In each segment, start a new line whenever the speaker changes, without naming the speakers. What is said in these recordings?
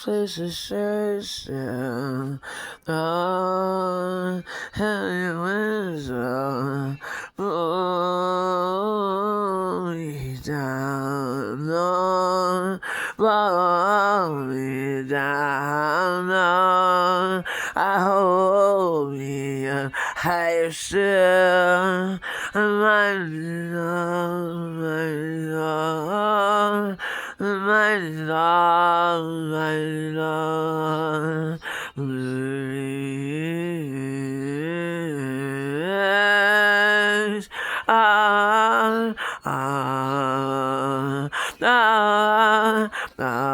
Place a search on heavy winds blow me down, blow me down. I hold me up higher still. I'm minded on, minded on, minded on, minded on. Ah, ah, ah,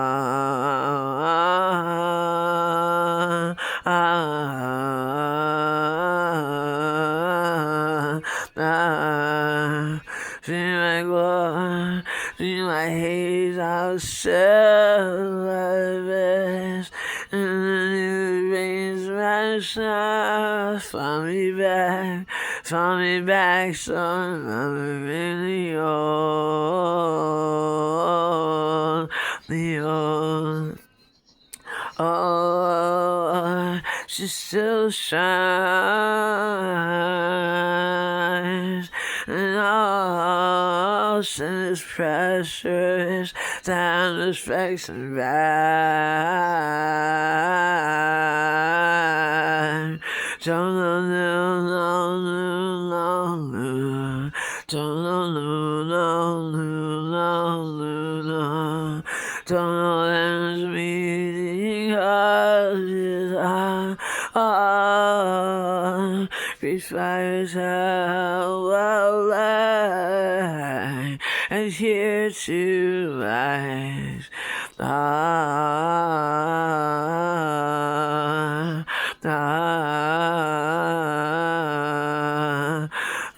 ah, see my glory, see my haze, I'll sell my best, and then you raise myself, find me back, son, I'm really old, the old. Oh, she still shines, and all sin's precious, timeless facts and back. Don't know that's meaning Great fires how light and here to rise.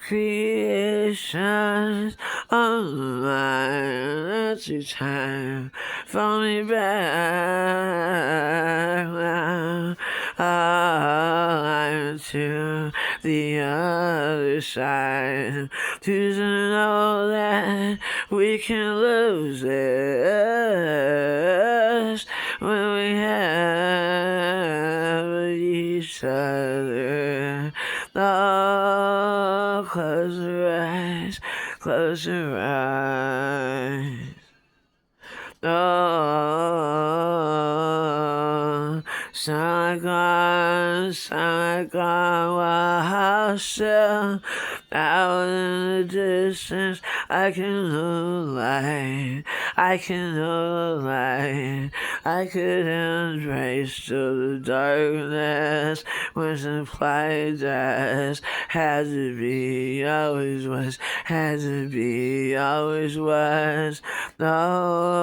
Creations of mine, that's your time. Follow me back to the other side, to know that we can lose this when we have each other. Oh, close your eyes, close your eyes. Oh, sound like one wild shell out in the distance. I can know light, I can know light. I could embrace the darkness when supply just had to be, always was, had to be, always was. No,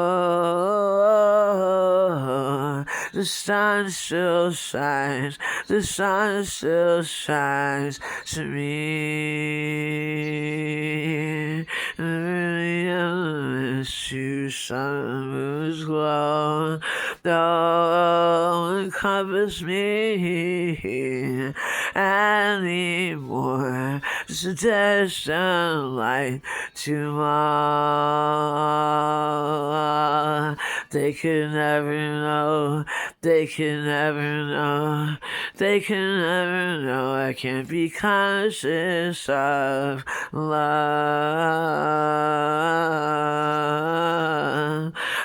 the sun still shines, the sun still shines to me. Really miss you, sun moon's glow. Don't encompass me anymore. Just a distant light tomorrow. They can never know, they can never know, they can never know. I can't be conscious of love.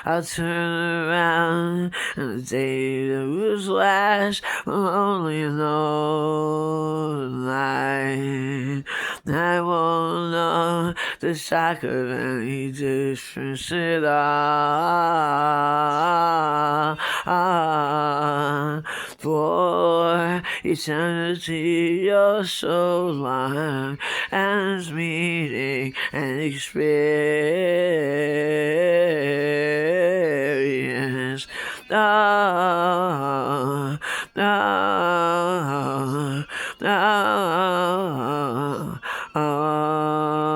I'll turn around and the day that was last will only know night. I won't know the shock of any difference at all. For eternity, you're so long, and it's meeting and experience. No, no, no, oh.